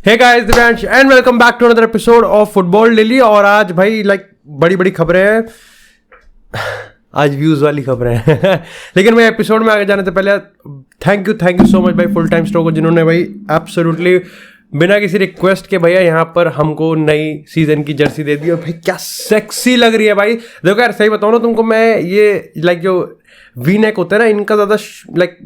Hey guys, Divyansh and welcome back to another episode of football daily. और आज भाई बड़ी बड़ी खबरें हैं, आज व्यूज वाली खबरें हैं लेकिन मैं एपिसोड में आगे जाने से पहले थैंक यू सो मच भाई फुल टाइम स्टोर को, जिन्होंने भाई एब्सोल्युटली बिना किसी रिक्वेस्ट के भैया यहाँ पर हमको नई सीजन की जर्सी दे दी। और भाई क्या सेक्सी लग रही है भाई। देखो यार, सही बताऊँ ना तुमको, मैं ये जो वी नेक होते हैं ना, इनका ज़्यादा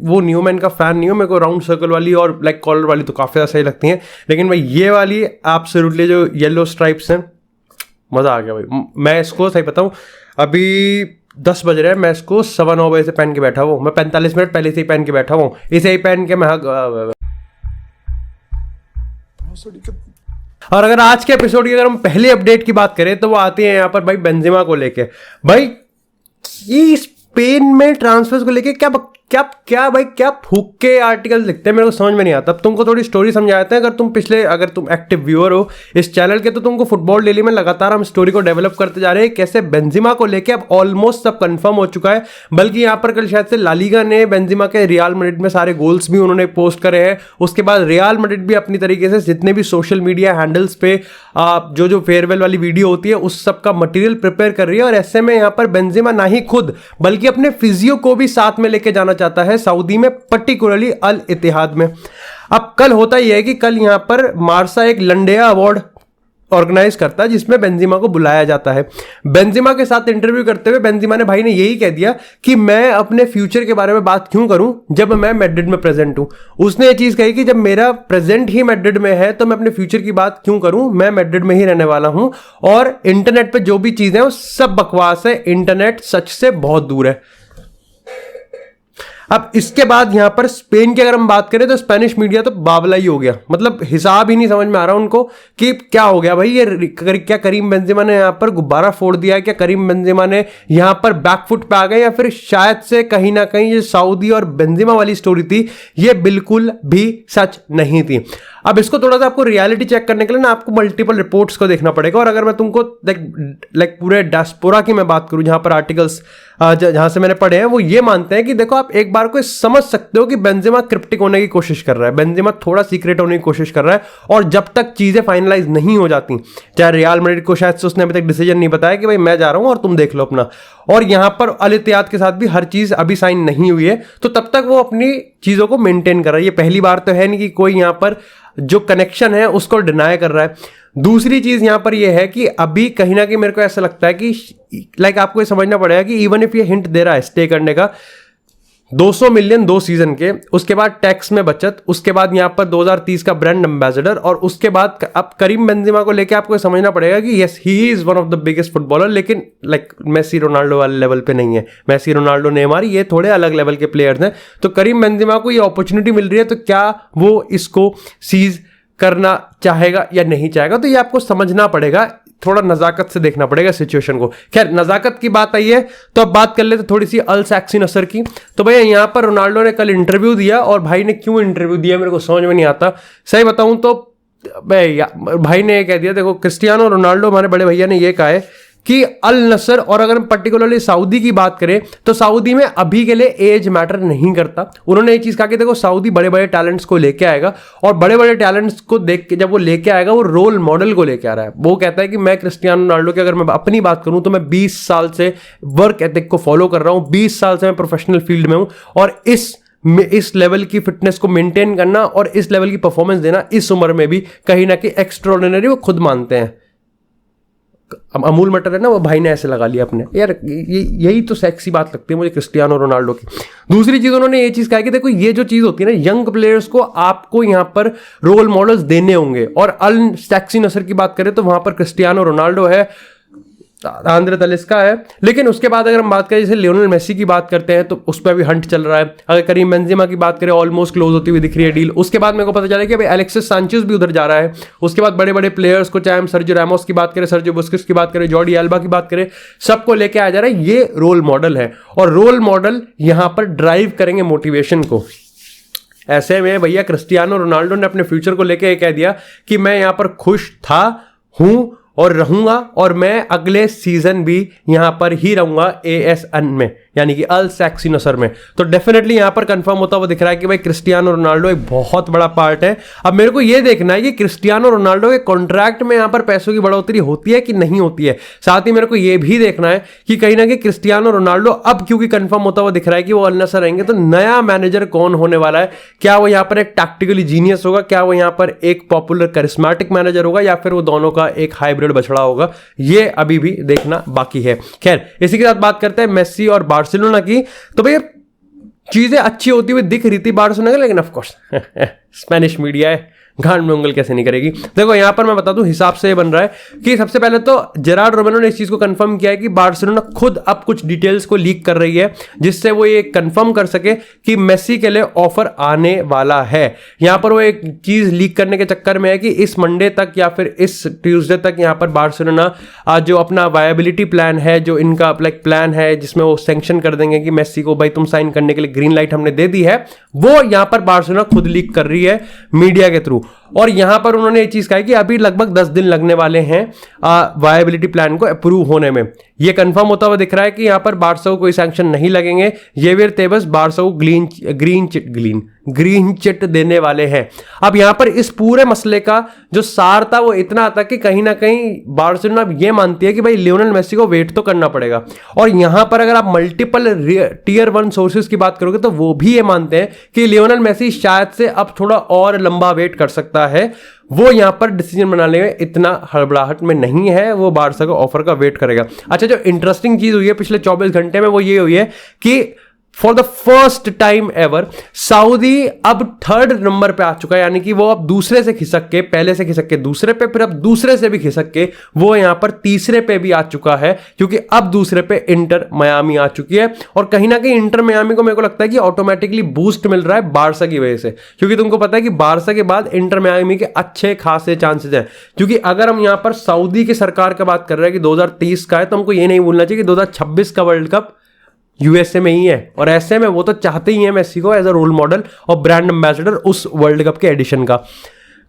वो नहीं हूँ, मैं इनका फ़ैन नहीं हूँ। मेरे को राउंड सर्कल वाली और कॉलर वाली तो काफ़ी ज़्यादा सही लगती हैं, लेकिन भाई ये वाली एब्सोल्युटली जो येलो स्ट्राइप्स हैं, मज़ा आ गया भाई। मैं इसको सही बताऊँ, अभी 10 बज रहे हैं, मैं इसको 9:15 बजे से पहन के बैठा हूँ। मैं 45 मिनट पहले से ही पहन के बैठा हूँ, इसे ही पहन के मैं और अगर आज के एपिसोड की अगर हम पहले अपडेट की बात करें तो वो आती है यहाँ पर भाई बेंजेमा को लेके। भाई ये स्पेन में ट्रांसफर्स को लेके क्या फूक के आर्टिकल लिखते हैं, मेरे को समझ में नहीं आता। अब तुमको थोड़ी स्टोरी समझाते हैं। अगर तुम एक्टिव व्यूअर हो इस चैनल के, तो तुमको फुटबॉल डेली में लगातार हम स्टोरी को डेवलप करते जा रहे हैं, कैसे बेंजेमा को लेके अब ऑलमोस्ट सब कंफर्म हो चुका है। बल्कि यहाँ पर कल शायद से ला लीगा ने बेंजेमा के रियल मैड्रिड में सारे गोल्स भी उन्होंने पोस्ट करे हैं। उसके बाद रियल मैड्रिड भी अपनी तरीके से जितने भी सोशल मीडिया हैंडल्स पे जो फेयरवेल वाली वीडियो होती है उस सब का मटेरियल प्रिपेयर कर रही है। और ऐसे में यहाँ पर बेंजेमा ना ही खुद बल्कि अपने फिजियो को भी साथ में लेके जाना चाहता है सऊदी में, पर्टिकुलरली अल इत्तेहाद में। अब कल होता ही है कि कल यहां पर मार्सा एक लंडेया अवार्ड ऑर्गेनाइज करता है जिसमें बेंजेमा को बुलाया जाता है। बेंजेमा के साथ इंटरव्यू करते हुए बेंजेमा ने भाई ने यही कह दिया कि मैं अपने फ्यूचर के बारे में बात क्यों करूं जब मैं मैड्रिड में प्रेजेंट हूं। उसने ये चीज कही कि जब मेरा प्रेजेंट ही मैड्रिड में है तो मैं अपने फ्यूचर की बात क्यों करूं, मैं मैड्रिड में ही रहने वाला हूं। और इंटरनेट पे जो भी चीजें हैं वो सब बकवास है, इंटरनेट सच से बहुत दूर है। अब इसके बाद यहां पर स्पेन की अगर हम बात करें तो स्पेनिश मीडिया तो बावला ही हो गया। मतलब हिसाब ही नहीं समझ में आ रहा उनको कि क्या हो गया भाई। ये क्या करीम बेंजेमा ने यहां पर गुब्बारा फोड़ दिया है, क्या करीम बेंजेमा ने यहां पर बैकफुट पे आ गए, या फिर शायद से कहीं ना कहीं ये सऊदी और बेंजेमा वाली स्टोरी थी ये बिल्कुल भी सच नहीं थी। अब इसको थोड़ा सा आपको रियलिटी चेक करने के लिए ना आपको मल्टीपल रिपोर्ट्स को देखना पड़ेगा। और अगर मैं तुमको पूरे डायस्पोरा की मैं बात करूं, जहां पर आर्टिकल्स जहां से मैंने पढ़े हैं, वो ये मानते हैं कि देखो आप एक बार को समझ सकते हो कि बेंजेमा क्रिप्टिक होने की कोशिश कर रहा है, बेंजेमा थोड़ा सीक्रेट होने की कोशिश कर रहा है। और जब तक चीजें फाइनलाइज नहीं हो जाती, चाहे रियल मैड्रिड को शायद से उसने अभी तक डिसीजन नहीं बताया कि भाई मैं जा रहा हूं और तुम देख लो अपना, और यहां पर अल इत्तेहाद के साथ भी हर चीज अभी साइन नहीं हुई है, तो तब तक वो अपनी चीजों को मेंटेन कर रहा है। ये पहली बार तो है नहीं कि कोई यहां पर जो कनेक्शन है उसको डिनाई कर रहा है। दूसरी चीज यहां पर यह है कि अभी कहीं ना कहीं मेरे को ऐसा लगता है कि आपको ये समझना पड़ेगा कि इवन इफ ये हिंट दे रहा है स्टे करने का, 200 मिलियन 2 सीजन के, उसके बाद टैक्स में बचत, उसके बाद यहां पर 2030 का ब्रांड एम्बेसडर, और उसके बाद अब करीम बेंजेमा को लेके आपको समझना पड़ेगा कि yes he is one of the biggest footballer, लेकिन मेसी रोनाल्डो वाले लेवल पे नहीं है। मेसी रोनाल्डो नेमार ये थोड़े अलग लेवल के प्लेयर्स हैं। तो करीम बेंजेमा को ये अपॉर्चुनिटी मिल रही है, तो क्या वो इसको सीज करना चाहेगा या नहीं चाहेगा, तो ये आपको समझना पड़ेगा, थोड़ा नजाकत से देखना पड़ेगा सिचुएशन को। खैर, नजाकत की बात आई है तो अब बात कर लेते थोड़ी सी अल सैक्सी नसर की। तो भैया यहाँ पर रोनाल्डो ने कल इंटरव्यू दिया, और भाई ने क्यों इंटरव्यू दिया मेरे को समझ में नहीं आता। सही बताऊं तो भाई ने ये कह दिया, देखो क्रिस्टियानो रोनाल्डो हमारे बड़े भैया ने ये कहा है कि अल नसर, और अगर हम पर्टिकुलरली सऊदी की बात करें तो सऊदी में अभी के लिए एज मैटर नहीं करता। उन्होंने एक चीज कहा कि देखो सऊदी बड़े बड़े टैलेंट्स को लेके आएगा, और बड़े बड़े टैलेंट्स को देख के जब वो लेके आएगा वो रोल मॉडल को लेके आ रहा है। वो कहता है कि मैं क्रिस्टियानो रोनाल्डो की अगर मैं अपनी बात करूं तो मैं 20 साल से वर्क एथिक को फॉलो कर रहा हूं, 20 साल से मैं प्रोफेशनल फील्ड में हूं, और इस लेवल की फिटनेस को मेंटेन करना और इस लेवल की परफॉर्मेंस देना इस उम्र में भी कहीं ना कहीं एक्स्ट्राऑर्डिनरी वो खुद मानते हैं। अमूल मटर है ना, वो भाई ने ऐसे लगा लिया अपने। यार यही तो सेक्सी बात लगती है मुझे क्रिस्टियानो रोनाल्डो की। दूसरी चीज उन्होंने ये चीज कहा कि देखो ये जो चीज होती है ना, यंग प्लेयर्स को आपको यहां पर रोल मॉडल्स देने होंगे। और अल सैक्सी नसर की बात करें तो वहां पर क्रिस्टियानो रोनाल्डो है, आंद्रे तलिस्का है, लेकिन उसके बाद अगर हम बात करें जैसे लियोनेल मेसी की बात करते हैं तो उस पर भी हंट चल रहा है। अगर करीम बेंजेमा की बात करें ऑलमोस्ट क्लोज होती हुई दिख रही है डील। उसके बाद मेरे को पता चला कि भाई एलेक्सिस सांचेज भी उधर जा रहा है। उसके बाद बड़े बड़े प्लेयर्स को, चाहे हम सर्जियो रैमोस की बात करें, सर्जियो बुस्केट्स की बात करें, जॉर्डी एल्बा की बात करें, सबको लेके आ जा रहा है। ये रोल मॉडल है, और रोल मॉडल यहां पर ड्राइव करेंगे मोटिवेशन को। ऐसे में भैया क्रिस्टियानो रोनाल्डो ने अपने फ्यूचर को लेकर कह दिया कि मैं यहां पर खुश था, हूं और रहूंगा, और मैं अगले सीजन भी यहां पर ही रहूंगा ASN में, यानी कि अल सैक्सिनोसर में। तो डेफिनेटली यहां पर कंफर्म होता हुआ दिख रहा है कि भाई क्रिस्टियानो रोनाल्डो एक बहुत बड़ा पार्ट है। अब मेरे को यह देखना है कि क्रिस्टियानो रोनाल्डो के कॉन्ट्रैक्ट में यहां पर पैसों की बढ़ोतरी होती है कि नहीं होती है। साथ ही मेरे को यह भी देखना है कि कहीं ना कहीं क्रिस्टियानो रोनाल्डो अब क्योंकि कंफर्म होता हुआ दिख रहा है कि वो अल नसर रहेंगे, तो नया मैनेजर कौन होने वाला है। क्या वो यहां पर एक टैक्टिकली जीनियस होगा, क्या वो यहां पर एक पॉपुलर करिस्मेटिक मैनेजर होगा, या फिर वो दोनों का एक हाइब्रिड बछड़ा होगा, ये अभी भी देखना बाकी है। खैर, इसी के साथ बात करते हैं मेसी और बार्सिलोना की। तो भैया चीजें अच्छी होती हुई दिख रही थी बार्सिलोना की, लेकिन ऑफ कोर्स स्पेनिश मीडिया है, गांड में उंगल कैसे नहीं करेगी। देखो यहां पर मैं बता दूं, हिसाब से बन रहा है कि सबसे पहले तो जेरार्ड रोमेनो ने इस चीज को कंफर्म किया है कि बार्सिलोना खुद अब कुछ डिटेल्स को लीक कर रही है, जिससे वो ये कंफर्म कर सके कि मेसी के लिए ऑफर आने वाला है। यहां पर वो एक चीज लीक करने के चक्कर में है कि इस मंडे तक या फिर इस ट्यूसडे तक यहां पर बार्सिलोना जो अपना वायबिलिटी प्लान है, जो इनका प्लान है जिसमें वो सैंक्शन कर देंगे कि मेसी को भाई तुम साइन करने के लिए ग्रीन लाइट हमने दे दी है, वो यहां पर बार्सिलोना खुद लीक कर रही है मीडिया के थ्रू। और यहां पर उन्होंने ये चीज कहा कि अभी लगभग 10 दिन लगने वाले हैं वायबिलिटी प्लान को अप्रूव होने में। ये कंफर्म होता हुआ दिख रहा है कि यहां पर बार्सा को कोई सैंक्शन नहीं लगेंगे। येवियर तेबस बार्सा को ग्रीन चिट देने वाले हैं। अब यहां पर इस पूरे मसले का जो सार था वो इतना था कि कहीं ना कहीं बार्सिलोना अब ये मानती है कि भाई लियोनेल मेसी को वेट तो करना पड़ेगा। और यहां पर अगर आप मल्टीपल टियर 1 सोर्सेज की बात करोगे तो वो भी ये मानते हैं कि लियोनेल मेसी शायद से अब थोड़ा और लंबा वेट कर सकता है। वो यहां पर डिसीजन बनाने में इतना हड़बड़ाहट में नहीं है, वो बार्सा को ऑफर का वेट करेगा। अच्छा, जो इंटरेस्टिंग चीज हुई है पिछले 24 घंटे में वो ये हुई है कि for the first time ever Saudi अब 3rd नंबर पे आ चुका है, यानी कि वो अब दूसरे से खिसक के, पहले से खिसक के दूसरे पे, फिर अब दूसरे से भी खिसक के वो यहां पर तीसरे पे भी आ चुका है, क्योंकि अब दूसरे पे इंटर मियामी आ चुकी है। और कहीं ना कहीं इंटर मियामी को मेरे को लगता है कि ऑटोमेटिकली बूस्ट मिल रहा है बार्सा की वजह से, क्योंकि तुमको पता है कि बार्सा के बाद इंटर मियामी के अच्छे खासे चांसेस हैं। क्योंकि अगर हम यहां पर सऊदी की सरकार की बात कर रहे हैं कि 2030 का है, तो हमको ये नहीं भूलना चाहिए कि 2026 का वर्ल्ड कप यूएसए में ही है। और ऐसे में वो तो चाहते ही हैं मेसी को एज अ रोल मॉडल और ब्रांड एम्बेसडर उस वर्ल्ड कप के एडिशन का।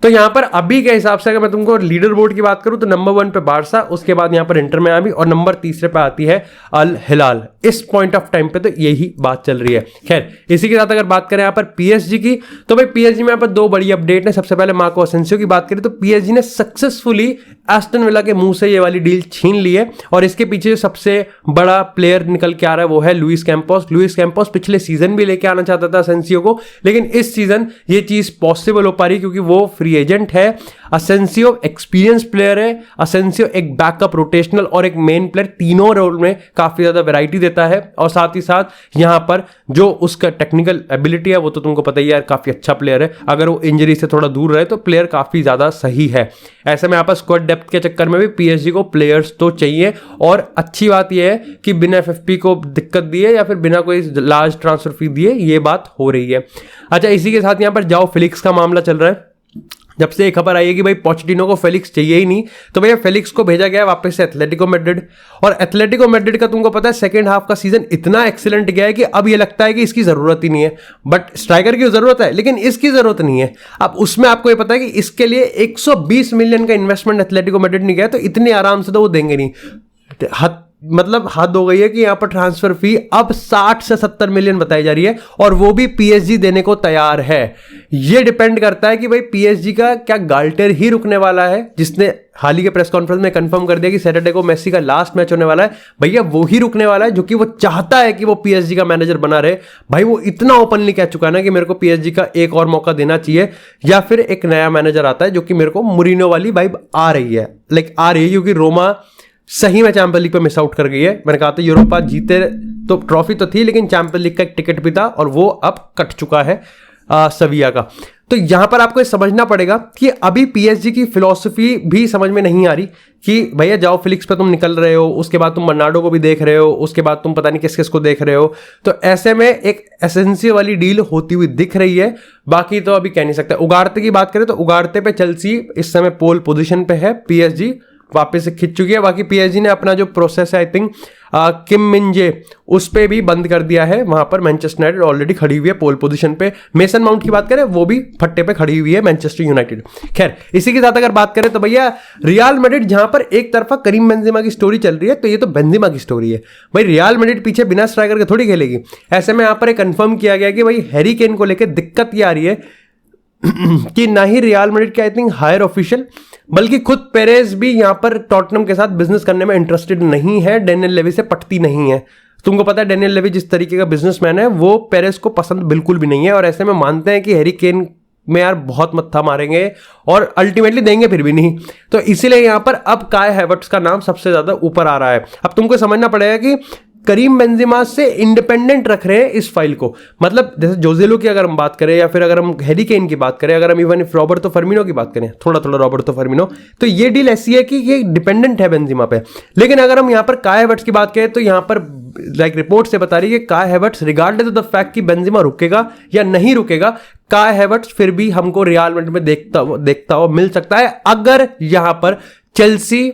तो यहां पर अभी के हिसाब से अगर मैं तुमको लीडर बोर्ड की बात करूं तो नंबर 1 पे बार्सा, उसके बाद यहां पर इंटर मियामी और नंबर 3 पे आती है अल हिलाल। इस पॉइंट ऑफ टाइम पे तो यही बात चल रही है। खैर, इसी के साथ अगर बात करें यहां पर पीएसजी की, तो भाई पीएसजी में यहां पर 2 बड़ी अपडेट है। सबसे पहले मार्को असेंसियो की बात करें तो पीएसजी ने सक्सेसफुली एस्टन विला के मुंह से ये वाली डील छीन ली है। और इसके पीछे जो सबसे बड़ा प्लेयर निकल के आ रहा है वो है लुइस कैंपोस। लुइस कैंपोस पिछले सीजन भी लेके आना चाहता था असेंसियो को, लेकिन इस सीजन ये चीज पॉसिबल हो पा रही क्योंकि वो फ्री एजेंट है। असेंसियो एक्सपीरियंस प्लेयर है। असेंसियो एक बैकअप, रोटेशनल और एक मेन प्लेयर, तीनों रोल में काफी ज्यादा वैरायटी देता है। और साथ ही साथ यहां पर जो उसका टेक्निकल एबिलिटी है वो तो तुमको पता ही है, काफी अच्छा प्लेयर है। अगर वो इंजरी से थोड़ा दूर रहे तो प्लेयर काफी ज्यादा सही है। ऐसे में यहां पर स्क्वाड डेप्थ के चक्कर में भी पीएसजी को प्लेयर्स तो चाहिए। और अच्छी बात यह है कि बिना एफएफपी को दिक्कत दिए या फिर बिना कोई लार्ज ट्रांसफर फी दिए ये बात हो रही है। अच्छा, इसी के साथ यहां पर जाओ फेलिक्स का मामला चल रहा है। जब से एक खबर आई है कि भाई पोचेटिनो को फेलिक्स चाहिए ही नहीं, तो भैया फेलिक्स को भेजा गया वापस से एथलेटिको मैड्रिड। और एथलेटिको मैड्रिड का तुमको पता है सेकंड हाफ का सीजन इतना एक्सीलेंट गया है कि अब ये लगता है कि इसकी जरूरत ही नहीं है। बट स्ट्राइकर की जरूरत है, लेकिन इसकी जरूरत नहीं है। अब उसमें आपको ये पता है कि इसके लिए 120 मिलियन का इन्वेस्टमेंट एथलेटिको मैड्रिड ने किया, तो इतने आराम से तो वो देंगे नहीं। मतलब हद हो गई है कि यहां पर ट्रांसफर फी अब 60 से 70 मिलियन बताई जा रही है, और वो भी पीएसजी देने को तैयार है। ये डिपेंड करता है कि भाई पीएसजी का क्या गाल्टर ही रुकने वाला है, जिसने हाल ही के प्रेस कॉन्फ्रेंस में कंफर्म कर दिया कि सैटरडे को मेसी का लास्ट मैच होने वाला है। भैया वो ही रुकने वाला है जो कि वो चाहता है कि वो पीएसजी का मैनेजर बना रहे। भाई वो इतना ओपनली कह चुका है ना कि मेरे को पीएसजी का एक और मौका देना चाहिए, या फिर एक नया मैनेजर आता है जो कि मेरे को मुरीनो वाली वाइब आ रही है, क्योंकि रोमा सही में चैंपियंस लीग पे मिस आउट कर गई है। मैंने कहा था यूरोपा जीते तो ट्रॉफी तो थी, लेकिन चैंपियंस लीग का एक टिकट भी था और वो अब कट चुका है सविया का। तो यहां पर आपको समझना पड़ेगा कि अभी पीएसजी की फिलॉसफी भी समझ में नहीं आ रही कि भैया जाओ फेलिक्स पे तुम निकल रहे हो, उसके बाद तुम बर्नार्डो को भी देख रहे हो, उसके बाद तुम पता नहीं किस किस को देख रहे हो। तो ऐसे में एक एसेंसियो वाली डील होती हुई दिख रही है। बाकी तो अभी कह नहीं सकता। उगारते की बात करें तो उगारते पे चेल्सी इस समय पोल पोजीशन पे है, पीएसजी वापस से खिंच चुकी है। बाकी पीएसजी ने अपना जो प्रोसेस है आई थिंक किम मिन जे उस पे भी बंद कर दिया है। वहां पर मैनचेस्टर यूनाइटेड ऑलरेडी खड़ी हुई है पोल पोजीशन पे। मेसन माउंट की बात करें वो भी फट्टे पे खड़ी हुई है मैनचेस्टर यूनाइटेड। खैर इसी के साथ अगर बात करें तो भैया रियल मैड्रिड जहां पर एक तरफा करीम बेंजेमा की स्टोरी चल रही है, तो ये तो बेंजेमा की स्टोरी है भाई। रियल मैड्रिड पीछे बिना स्ट्राइकर के थोड़ी खेलेगी। ऐसे में यहां पर एक कंफर्म किया गया कि भाई हैरी केन को लेकर दिक्कत ये आ रही है कि ना ही रियल मैड्रिड के आई थिंक हायर ऑफिशियल बल्कि खुद पेरेज भी यहां पर टॉटनम के साथ बिजनेस करने में इंटरेस्टेड नहीं है। डेनियल लेवी से पटती नहीं है। तुमको पता है डेनियल लेवी जिस तरीके का बिजनेसमैन है वो पेरेज को पसंद बिल्कुल भी नहीं है, और ऐसे में मानते हैं कि हैरी केन में यार बहुत मत्था मारेंगे और अल्टीमेटली देंगे फिर भी नहीं। तो इसीलिए यहां पर अब काय हैवर्ट्स का नाम सबसे ज्यादा ऊपर आ रहा है। अब तुमको समझना पड़ेगा कि करीम बेंजेमा से इंडिपेंडेंट रख रहे हैं इस फाइल को। मतलब जैसे जोजेलो की अगर हम बात करें या फिर अगर हम हैरी केन की बात करें, अगर हम इवन रॉबर्टो फर्मिनो की बात करें, थोड़ा थोड़ा रॉबर्टो फर्मिनो, तो ये डील ऐसी है कि ये डिपेंडेंट है बेंजेमा पे। लेकिन अगर हम यहां पर काय हैवर्ट्स की बात करें तो यहां पर लाइक रिपोर्ट से बता रही है कि काय Havertz regardless of the fact कि बेंजेमा रुकेगा या नहीं रुकेगा, काय हैवर्ट्स फिर भी हमको रियल मैड्रिड में देखता हुआ मिल सकता है अगर यहां पर चेल्सी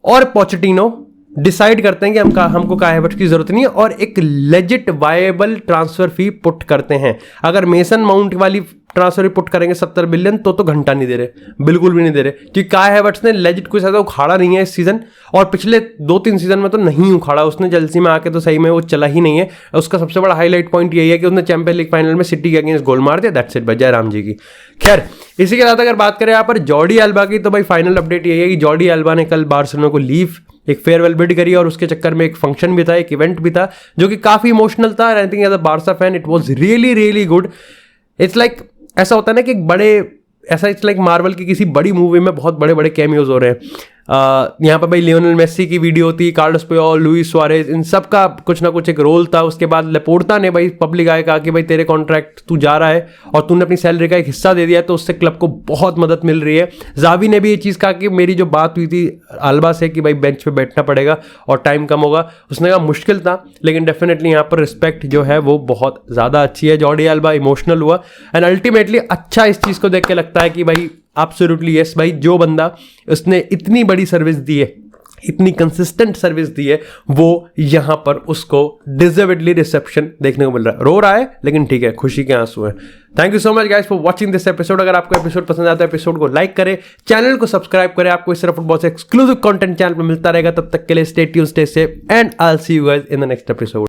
और पोचेटिनो डिसाइड करते हैं कि हमको काय हैवर्ट्स की जरूरत नहीं है और एक legit viable transfer fee put करते हैं। अगर मेसन माउंट वाली ट्रांसफर पुट करेंगे 70 बिलियन तो घंटा नहीं दे रहे, बिल्कुल भी नहीं दे रहे, क्योंकि काय हैवर्ट्स ने लेजिट कोई ज्यादा उखाड़ा नहीं है इस सीजन, और पिछले 2-3 सीजन में तो नहीं उखाड़ा उसने। चेल्सी में आके तो सही में वो चला ही नहीं है। उसका सबसे बड़ा हाईलाइट पॉइंट यही है कि उसने चैंपियंस लीग फाइनल में सिटी के अगेंस्ट गोल मार दिया, दैट्स इट भाई, जयराम जी की। खैर इसी के साथ अगर बात करें यहाँ पर जॉर्डी एल्बा की, तो भाई फाइनल अपडेट यही है कि जॉर्डी एल्बा ने कल बार्सिलोना को लीव एक फेयरवेल बिड करी और उसके चक्कर में एक फंक्शन भी था, एक इवेंट भी था जो कि काफी इमोशनल था। I think as a Barca fan it was really really good. It's like ऐसा होता है ना कि एक बड़े ऐसा इट्स लाइक मार्वल की किसी बड़ी मूवी में बहुत बड़े बड़े कैमियोज हो रहे हैं। यहाँ पर भाई लियोनेल मेसी की वीडियो थी, कार्लोस पुयोल, लुइस सुआरेज, इन सब का कुछ ना कुछ एक रोल था। उसके बाद लेपोर्टा ने भाई पब्लिक आए कहा कि भाई तेरे कॉन्ट्रैक्ट तू जा रहा है और तूने अपनी सैलरी का एक हिस्सा दे दिया है, तो उससे क्लब को बहुत मदद मिल रही है। जावी ने भी ये चीज़ कहा कि मेरी जो बात हुई थी अल्बा से कि भाई बेंच पे बैठना पड़ेगा और टाइम कम होगा, उसने कहा मुश्किल था लेकिन डेफिनेटली यहाँ पर रिस्पेक्ट जो है वो बहुत ज़्यादा अच्छी है। जॉर्डी एल्बा इमोशनल हुआ एंड अल्टीमेटली अच्छा इस चीज़ को देख के लगता है कि भाई एब्सोल्युटली यस भाई, जो बंदा उसने इतनी बड़ी सर्विस दी है, इतनी कंसिस्टेंट सर्विस दी है, वो यहां पर उसको डिजर्वेडली रिसेप्शन देखने को मिल रहा है। रो रहा है लेकिन ठीक है, खुशी के आंसू हैं। Thank you so much guys for watching this episode. अगर आपको एपिसोड पसंद आता है एपिसोड को लाइक करें, चैनल को सब्सक्राइब करें। आपको इस तरह फुटबॉल से एक्सक्लूसिव कंटेंट चैनल पर मिलता रहेगा। तब तक के लिए stay tuned, stay safe and I will see you guys in the next episode.